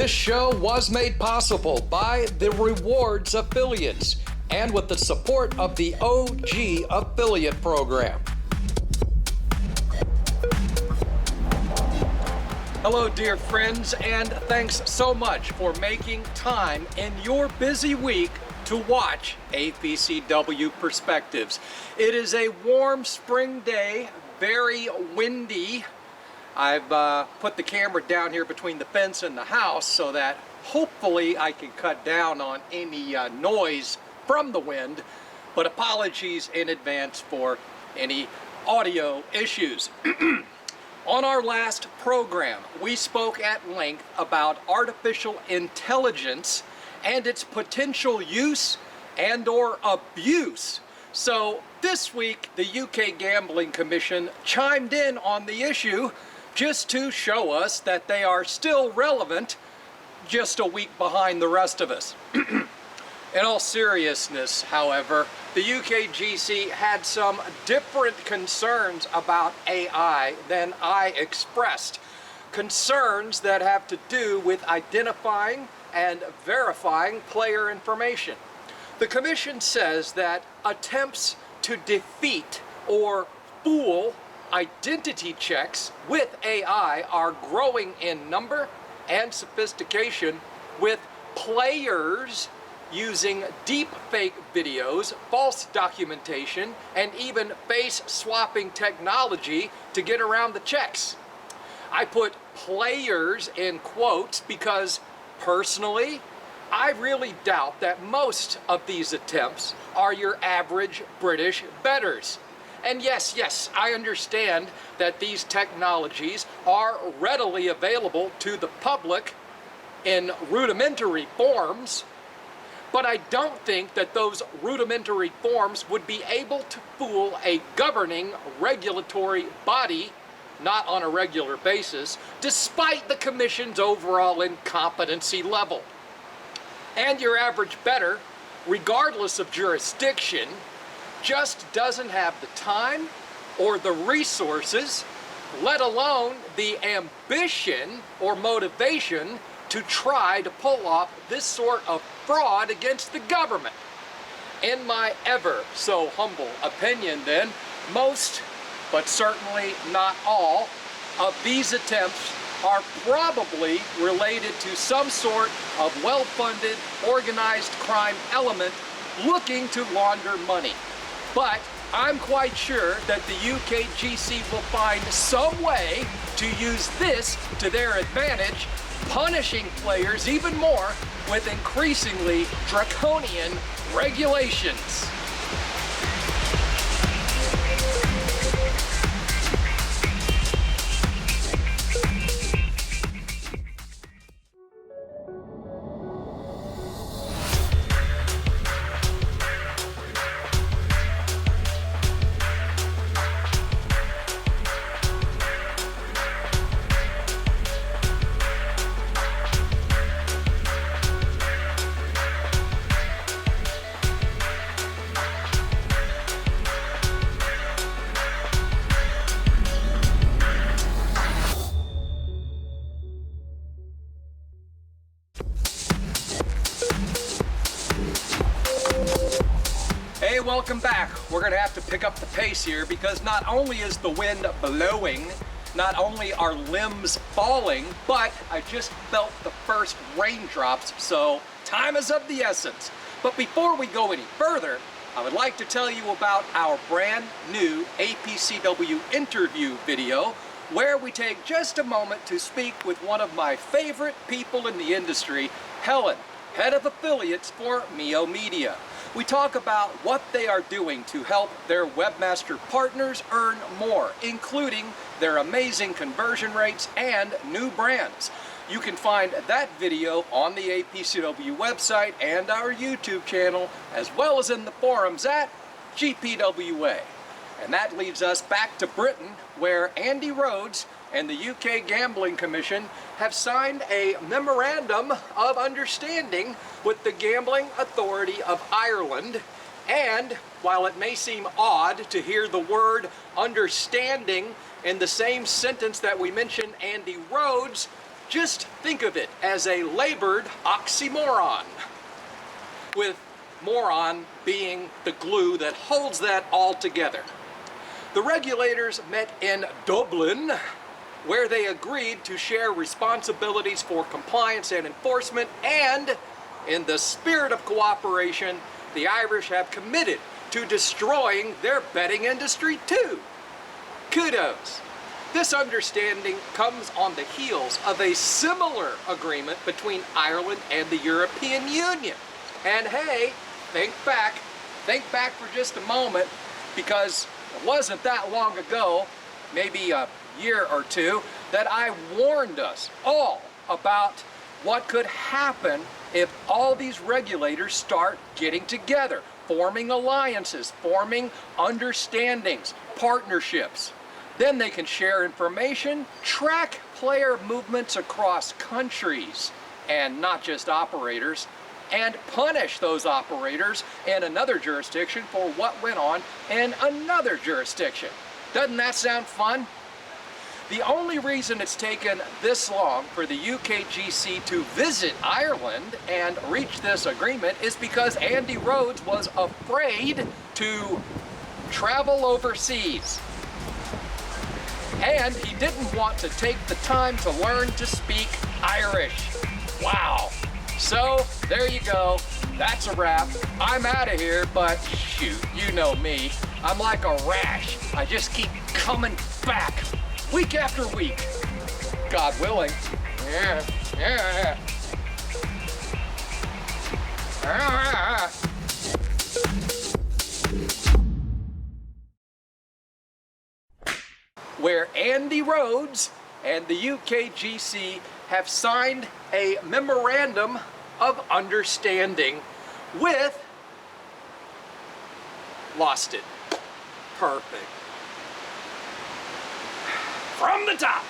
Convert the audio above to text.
This show was made possible by the Rewards Affiliates and with the support of the OG Affiliate Program. Hello, dear friends, and thanks so much for making time in your busy week to watch APCW Perspectives. It is a warm spring day, very windy. I've put the camera down here between the fence and the house so that hopefully I can cut down on any noise from the wind, but apologies in advance for any audio issues. On our last program, we spoke at length about artificial intelligence and its potential use and/or abuse. So this week, the UK Gambling Commission chimed in on the issue just to show us that they are still relevant, just a week behind the rest of us. In all seriousness, however, the UKGC had some different concerns about AI than I expressed. Concerns that have to do with identifying and verifying player information. The Commission says that attempts to defeat or fool identity checks with AI are growing in number and sophistication, with players using deep fake videos, false documentation, and even face swapping technology to get around the checks. I put players in quotes because personally, I really doubt that most of these attempts are your average British bettors. And yes, I understand that these technologies are readily available to the public in rudimentary forms, but I don't think that those rudimentary forms would be able to fool a governing regulatory body, not on a regular basis, despite the Commission's overall incompetency level. And your average bettor, regardless of jurisdiction, just doesn't have the time or the resources, let alone the ambition or motivation to try to pull off this sort of fraud against the government. In my ever so humble opinion then, most, but certainly not all, of these attempts are probably related to some sort of well-funded, organized crime element looking to launder money. But I'm quite sure that the UKGC will find some way to use this to their advantage, punishing players even more with increasingly draconian regulations. Hey, welcome back. We're going to have to pick up the pace here because not only is the wind blowing, not only are limbs falling, but I just felt the first raindrops, so time is of the essence. But before we go any further, I would like to tell you about our brand new APCW interview video, where we take just a moment to speak with one of my favorite people in the industry, Helen, head of affiliates for Mio Media. We talk about what they are doing to help their webmaster partners earn more, including their amazing conversion rates and new brands. You can find that video on the APCW website and our YouTube channel, as well as in the forums at GPWA. And that leads us back to Britain, where Andy Rhodes and the UK Gambling Commission have signed a memorandum of understanding with the Gambling Authority of Ireland. And while it may seem odd to hear the word understanding in the same sentence that we mentioned Andy Rhodes, Just think of it as a labored oxymoron, with moron being the glue that holds that all together. The regulators met in Dublin, where they agreed to share responsibilities for compliance and enforcement, and in the spirit of cooperation, the Irish have committed to destroying their betting industry too. Kudos. This understanding comes on the heels of a similar agreement between Ireland and the European Union. And hey, think back for just a moment, because it wasn't that long ago, maybe a year or two, that I warned us all about what could happen if all these regulators start getting together, forming alliances, forming understandings, partnerships. Then they can share information, track player movements across countries, and not just operators, and punish those operators in another jurisdiction for what went on in another jurisdiction. Doesn't that sound fun? The only reason it's taken this long for the UKGC to visit Ireland and reach this agreement is because Andy Rhodes was afraid to travel overseas. And he didn't want to take the time to learn to speak Irish. Wow. So, there you go. That's a wrap. I'm out of here, but shoot, you know me. I'm like a rash. I just keep coming back, week after week. God willing. Yeah. Where Andy Rhodes and the UKGC have signed a memorandum of understanding with, lost it. Perfect. From the top.